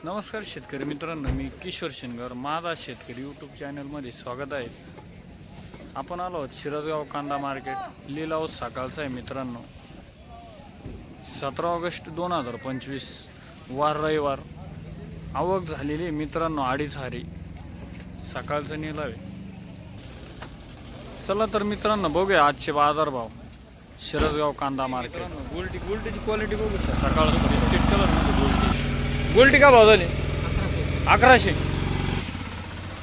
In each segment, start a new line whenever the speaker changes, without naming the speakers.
नमस्कार शेतकरी मित्रांनो, मी किशोर शेनगर माझा शेतकरी यूट्यूब चॅनलमध्ये स्वागत आहे। आपण आलो आहोत शिरसगाव कांदा मार्केट। लिलाव सकाळचा आहे मित्रांनो, 17 ऑगस्ट 2025 वार रविवार। आवक झालेली मित्रांनो 2.5 हारी सकाळचा लिलाव आहे। चला तर मित्रांनो बघूया आजचे बाजार भाव शिरसगाव कांदा मार्केट। गुलटीची क्वालिटी बघू शकता। सकाळचं बिस्किट कलर मध्ये गुलटी का भाव झाली 1100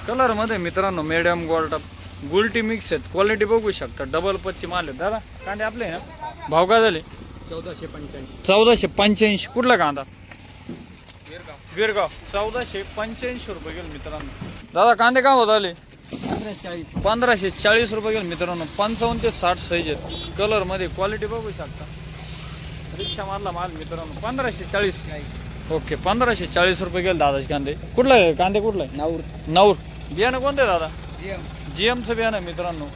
कलर मध्ये मित्रांनो। मीडियम गोल्ड गुलटी मिक्स आहेत। क्वालिटी बघू शकता। डबल पत्ती माल आहेत दादा। कांदे आपले ना भाव काय झाले 1485 कुठला कांदा गिरगाव 1485 रुपये गेले मित्रांनो। दादा कांदे का भाव झाले 1540 रुपये गेले मित्रांनो। 55 ते 60 साईज आहेत। कलर मध्ये क्वालिटी बघू शकता। रिक्षा मारला माल मित्रांनो 1540 ओके 1540 रुपये गेले दादाचे कांदे। कुठला आहे कांदे कुठला आहे नाऊर बियाणं कोणतं आहे दादा जीएमचं बियाणं मित्रांनो।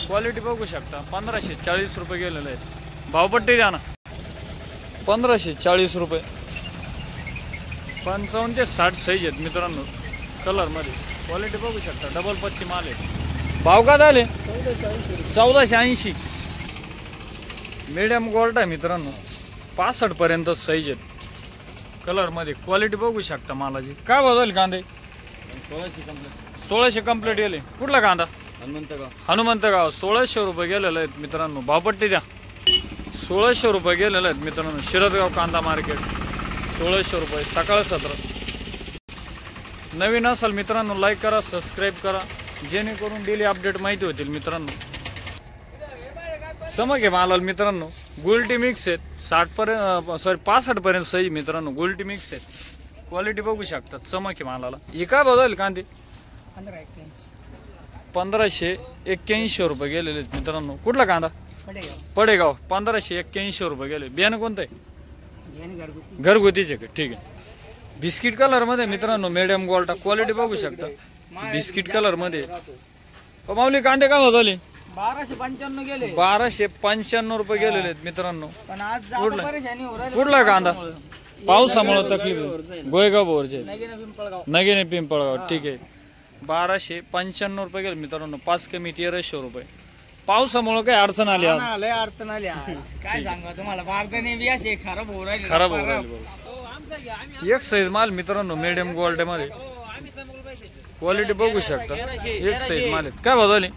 क्वालिटी बघू शकता। 1540 रुपये गेलेले आहेत। भावपट्टी द्या ना 1540 रुपये। 55 ते 60 साईज आहेत मित्रांनो। कलर मध्ये क्वालिटी बघू शकता। डबल पत्ती माल आहे। भाव का झाले 1480 मीडियम गोल्ड आहे मित्रांनो। 65 पर्यंत साईज आहेत। कलर मध्ये क्वालिटी बघू शकता मालाची। काय भाव झाले कांदे 1600 कंप्लीट गेले। कुठला कांदा हनुमंतगाव 1600 रुपये गेलेले आहेत मित्रांनो। भावपट्टी द्या 1600 रुपये गेलेले आहेत मित्रांनो। शिरसगाव कांदा मार्केट 1600 रुपये। सकाळ 17 नवीन असाल मित्रांनो लाईक करा सबस्क्राईब करा जेणेकरून डेली अपडेट माहिती होतील मित्रांनो। समक आहे मालाल मित्रांनो। गुलटी मिक्स आहेत 65 पर्यंत सही मित्रांनो। गुलटी मिक्स आहेत। क्वालिटी बघू शकता। चमक आहे मालाला। हे काय बदल कांदे 1581 रुपये गेलेले आहेत मित्रांनो। कुठला कांदा पडेगाव 1581 रुपये गेले। बियाणं कोणतं आहे घरगुतीचे का ठीक आहे। बिस्किट कलर मध्ये मित्रांनो मीडियम गोल्ड क्वालिटी बघू शकता। बिस्किट कलर मध्ये माऊली कांदे काय बदलले
1295 गेले
1295 रुपये गेलेले आहेत मित्रांनो। कुठला कांदा पावसामुळे तकलीफ गोयगाव बोरचे नगीने पिंपळगाव ठीक आहे। 1295 रुपये गेले मित्रांनो। 5 कमी 1300 रुपये। पावसामुळे काय अडचण आली
अडचण आली काय सांगा तुम्हाला बारदाने बी असे खराब हो राहिले।
एक साईज माल मित्रांनो मीडियम गोल्ड मध्ये क्वालिटी बघू शकता। एक साईज माल आहेत। काय भाव झाले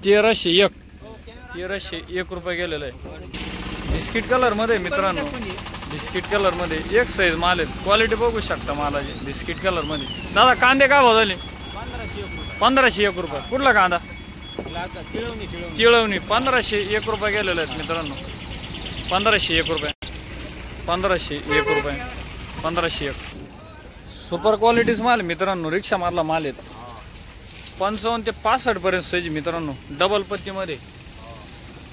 1301 रुपये गेलेलं आहे। बिस्किट कलर मध्ये मित्रांनो बिस्किट कलर मध्ये एक साईज माल आहेत। क्वालिटी बघू शकता मालाची बिस्किट कलर मध्ये। दादा कांदे काय भाव झाले 1501 रुपये। कुठला कांदा तिळवणी 1501 रुपये गेलेले आहेत मित्रांनो। 1501 रुपये 1501 रुपये 1501 सुपर क्वालिटीज माल मित्रांनो। रिक्षा मारला माल आहेत। 55 ते 65 पर्यंत साईज मित्रांनो। डबल पत्ती मध्ये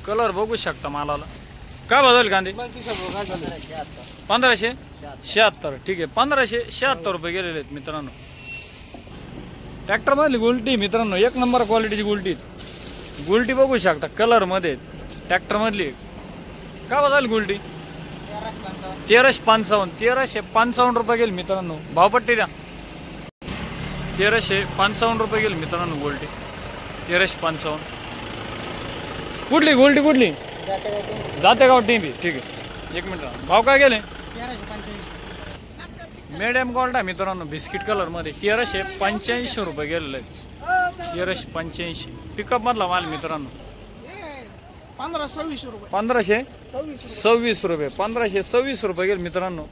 कलर बघू शकता मालाला। काय बदल कांदे 1576 ठीक आहे। 1576 रुपये गेलेले आहेत मित्रांनो। ट्रॅक्टर मधली गुलटी मित्रांनो एक नंबर क्वालिटीची गुलटी गुलटी बघू शकता। कलर मध्ये ट्रॅक्टर मधली काय बदल गुलटी 1355 रुपये गेले मित्रांनो। भावपट्टी द्या 1355 रुपये गेले मित्रांनो। गोल्टी 1355 कुठली गोल्टी कुठली जातेगाव टीम ठीक आहे। 1 मिनिट भाव काय गेले मीडियम गोल्ड आहे मित्रांनो। बिस्किट कलर मध्ये 1385 रुपये गेलेले आहेत। 1385 पिकअप मधला माल मित्रांनो।
1526 रुपये
1526 रुपये 1526 रुपये गेले मित्रांनो।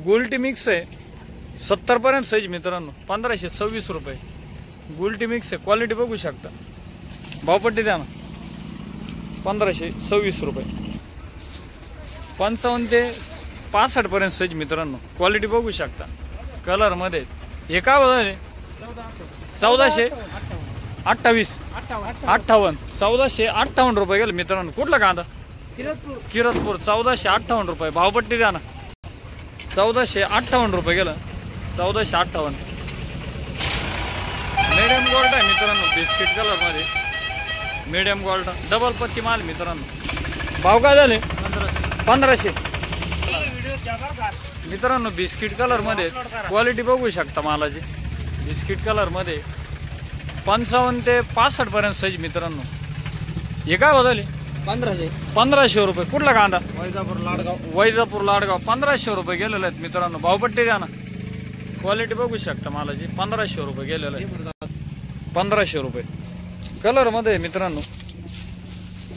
गोल्टी मिक्स आहे 70 पर्यंत साईज मित्रांनो। 1526 रुपये गोल्टी मिक्स आहे। क्वालिटी बघू शकता। भावपट्टी द्या ना 1526 रुपये। 55 ते 65 पर्यंत साईज मित्रांनो। क्वालिटी बघू शकता। कलर मध्ये हे काय बदल 1428 1458 रुपये गेले मित्रांनो। कुठला कांदा किरतपूर 1458 रुपये। भावपट्टी द्या ना 1458 रुपये गेलं 1458 मीडियम गोल्ड आहे मित्रांनो। बिस्किट कलर मध्ये मीडियम गोल्ड डबल पत्ती माल मित्रांनो। भाव काय झाले 1500 मित्रांनो बिस्किट कलर मध्ये क्वालिटी बघू शकता मालाची. बिस्किट कलर मध्ये 55 ते 65 पर्यंत साईज मित्रांनो. हे काय बदलले 1500 रुपये. कुठला कांदा? वैजापूर लाडगाव 1500 रुपये गेलेले आहेत मित्रांनो. भावपट्टी द्या ना. क्वालिटी बघू शकता मालाची. 1500 रुपये गेलेलं आहे. 1500 रुपये. कलर मध्ये मित्रांनो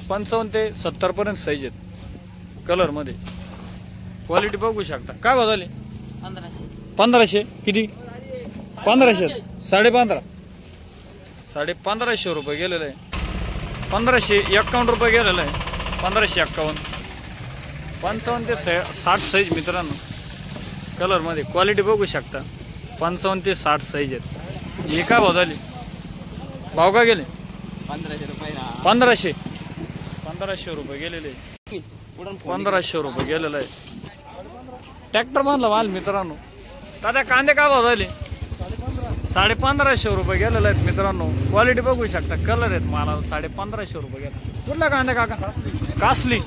55 ते 70 पर्यंत साईज आहेत कलर मध्ये. क्वालिटी बघू शकता. काय बदलले 1500. किती 1500 1550 1550 रुपये गेलेलं आहे. 1551 रुपये गेलेलं आहे. 1551. 55 ते 60 साईज मित्रांनो कलर मध्ये. क्वालिटी बघू शकता. 55 ते 60 साईज आहेत. हे काय भाव झाले? भाव का गेले 1500 रुपये गेलेले. 1500 रुपये गेलेलं आहे. ट्रॅक्टर मधला माल मित्रांनो. दादा कांदे काय भाव झाले? 1550 रुपये गेलेले आहेत मित्रांनो. क्वालिटी बघू शकता. कलर आहेत माला. 1550 रुपये गेला. कुठला कांदा काका? कासली.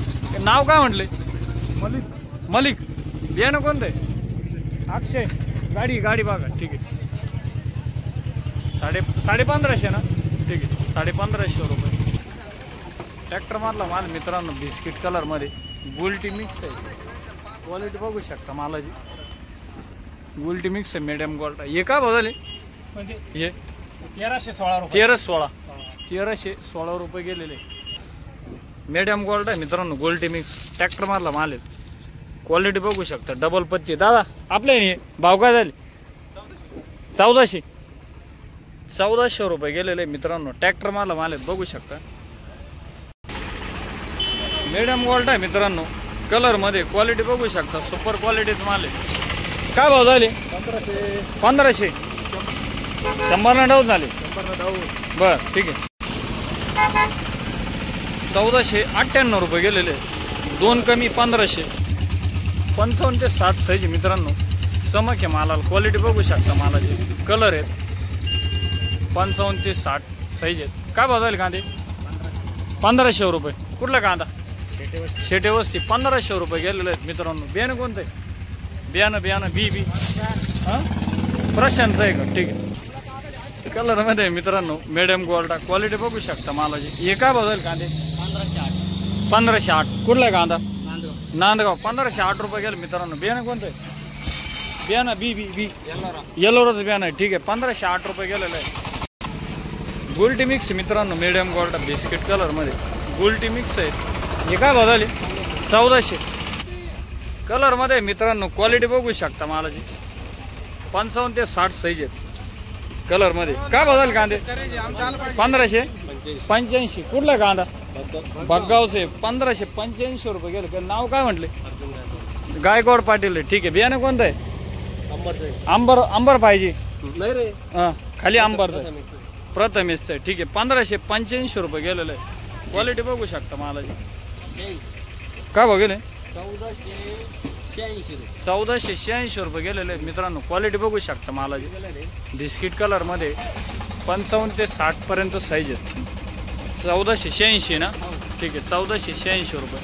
नाव काय म्हटले? मलिक. बियाणं कोणतं आहे? अक्षय. गाडी बघा. ठीक आहे. 1550 ना. ठीक आहे. 1550 रुपये. ट्रॅक्टर मधला माल मित्रांनो बिस्किट कलर मध्ये. गोल्टी मिक्स आहे. क्वालिटी बघू शकता मालाची. गोल्टी मिक्स आहे. मीडियम गोल्ट. हे काय बदलले? हे 1316 रुपये गेलेले. मीडियम गोल्ट आहे मित्रांनो. गोल्टी मिक्स ट्रॅक्टर मधला माल आहे. क्वालिटी बघू शकता. डबल पत्ती. दादा आपल्या हे भाव काय झाले? 1400 रुपये गेलेले मित्रांनो. ट्रॅक्टर मधला माल आहे. बघू शकता. मीडियम गोल्ट आहे मित्रांनो कलर मध्ये. क्वालिटी बघू शकता. सुपर क्वालिटीच माल आहे. काय भाव झाले? 1500. 100 डाऊन झाले. बर ठीक आहे. 1498 रुपये गेलेले. 2 कमी 1500. 55 ते 60 साईज मित्रांनो. समक आहे मालाला. क्वालिटी बघू शकता मालाची. कलर आहेत. 55 ते 60 साईज आहेत. काय भाव झाले कांदे? 1500 रुपये. कुठला कांदा? शेटे वस्ती. 1500 रुपये गेलेले आहेत मित्रांनो. बियाणं कोणतं आहे? बियाणं बी प्रशांतचं आहे का? ठीक आहे. कलर मध्ये मित्रांनो मीडियम गोल्डा. क्वालिटी बघू शकता मालाची. हे काय भाव झाले कांदे? 1508. कुठला आहे कांदा? नांदगाव. 1508 रुपये गेले मित्रांनो. बियाणं कोणतं आहे? बियाणं बी येलोराचं बियाणं आहे. ठीक आहे. 1508 रुपये गेलेलं आहे. गोल्टी मिक्स मित्रांनो. मीडियम गोल्डा बिस्किट कलर मध्ये. गोल्टी मिक्स आहे. हे काय भाव झाले? 1400. कलर मध्ये मित्रांनो. क्वालिटी बघू शकता मालाची. 55 ते 60 साईज आहेत कलर मध्ये. काय भाव झाले कांदे? 1585. कुठला कांदा? बग्गावचे. 1585 रुपये गेले. नाव काय म्हटले? गायकवाड पाटील आहे. ठीक आहे. बियाणं कोणतं आहे? अंबर पाहिजे. खाली अंबरचं प्रथमेशचं आहे. ठीक आहे. 1585 रुपये गेलेलं आहे. क्वालिटी बघू शकता मालाची. काय भाव गेले? 1486 रुपये गेलेले आहेत मित्रांनो. क्वालिटी बघू शकता मालाची. बिस्किट कलर मध्ये 55 ते 60 पर्यंत साईज आहेत. 1486 ना. ठीक आहे. 1486 रुपये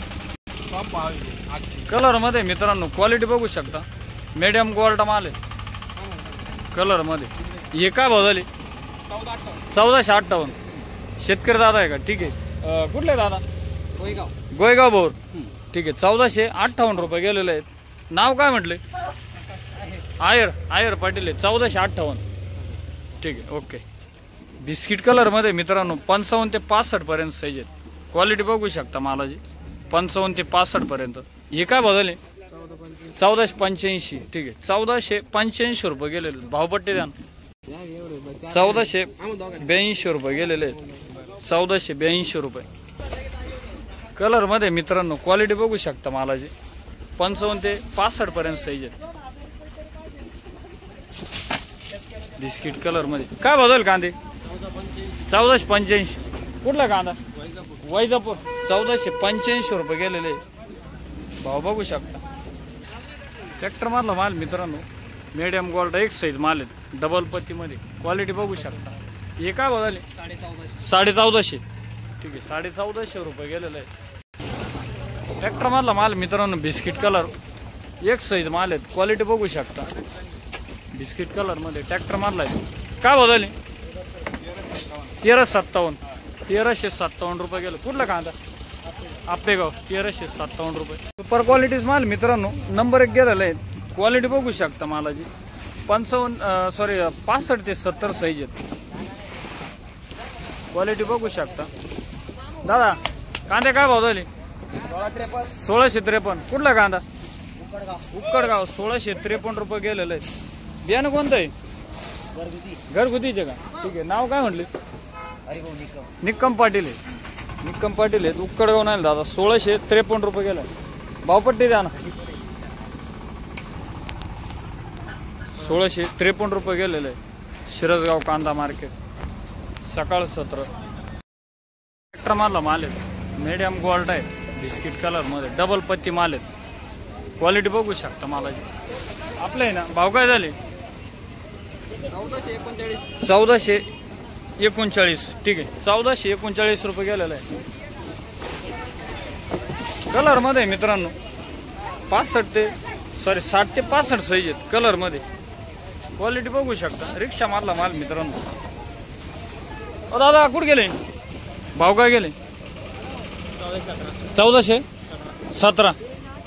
कलर मध्ये मित्रांनो. क्वालिटी बघू शकता. मीडियम गोल्ड माल आहे कलर मध्ये. हे काय भाव झाले? 1458. शेतकरी दादा आहे का? ठीक आहे. कुठले दादा? गोयगाव बोर. ठीक आहे. 1458 रुपये गेलेले आहेत. नाव काय म्हटले? आयर पाटील आहे. 1458. ठीक आहे. ओके. बिस्किट कलर मध्ये मित्रांनो 55 ते 65 पर्यंत साईज आहेत. क्वालिटी बघू शकता मालाची. 55 ते 65 पर्यंत. हे काय बदलले? 1485. ठीक आहे. 1485 रुपये गेलेले. भावपट्टी द्या. 1482 रुपये गेलेले आहेत. 1482 रुपये कलर मध्ये मित्रांनो. क्वालिटी बघू शकता मालाची. 55 ते 65 पर्यंत साईज आहे बिस्किट कलर मध्ये. काय बदल कांदे? 1485. कुठला कांदा? वैजापूर. 1485 रुपये गेलेले. भाव बघू शकता. ट्रॅक्टर मधला माल मित्रांनो. मीडियम गोल्ड एक साईज माल आहे. डबल पत्ती मध्ये. क्वालिटी बघू शकता. हे काय बदलले? 1450. ठीक आहे. 1450 रुपये गेलेलं आहे. ट्रॅक्टर मधला माल मित्रांनो. बिस्किट कलर एक साईज माल आहेत, क्वालिटी बघू शकता. बिस्किट कलर मध्ये ट्रॅक्टर मारला आहे. काय बदलली? 1357. 1357 रुपये गेलं. कुठला कांदा? आपेगाव. 1357 रुपये. सुपर क्वालिटीज माल मित्रांनो. नंबर 1 गेलेला आहे. क्वालिटी बघू शकता मालाची. 65 ते 70 साईज आहेत. क्वालिटी बघू शकता. दादा कांदे काय भाव झाले? 1653. कुठला कांदा? उक्कडगाव. 1653 रुपये गेलेलं आहे. बियाणं कोणतं आहे? घरगुतीचे का? ठीक आहे. नाव काय म्हटले? निक्कम पाटील आहे. निक्कम पाटील आहेत. उक्कडगाव नाही दादा. 1653 रुपये गेला. भावपट्टी द्या ना. 1653 रुपये गेलेलं आहे. शिरसगाव कांदा मार्केट. सकाळ 17. ट्रॅक्टर मारला माल आहेत. मीडियम गोल्ड आहे. बिस्किट कलर मध्ये डबल पत्ती माल आहेत. क्वालिटी बघू शकता मालाची. आपलं आहे ना. भाव काय झाले? 1439. ठीक आहे. 1439 रुपये गेलेला आहे. कलर मध्ये मित्रांनो 60 ते 65 साईज आहेत कलर मध्ये. क्वालिटी बघू शकता. रिक्षा मारला माल मित्रांनो. ओ दादा कुठे गेले? भाव काय गेले? 1417.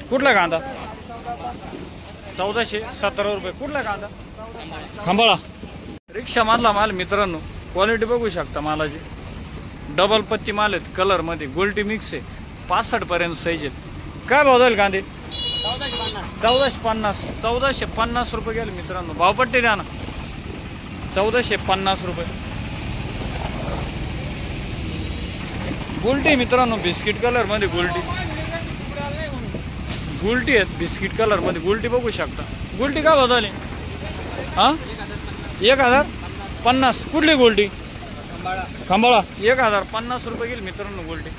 कुठला कांदा? 1417 रुपये. कुठला कांदा? खंबाळा. रिक्षा मारला माल मित्रांनो. क्वालिटी बघू शकता मालाची. डबल पत्ती माल आहेत कलर मध्ये. गोल्टी मिक्स आहे. 65 पर्यंत साईज आहेत. काय भाव जाईल कांदे? 1450. 1450 रुपये गेले मित्रांनो. भावपट्टी द्या ना. 1450 रुपये. गुलटी मित्रांनो. बिस्किट कलर मध्ये गुलटी. गुलटी आहेत बिस्किट कलर मध्ये. गुलटी बघू शकता. गुलटी काय भाव झाली? हा 1050. कुठली गोल्टी? खंबाळा. 1050 रुपये गेली मित्रांनो गोल्टी.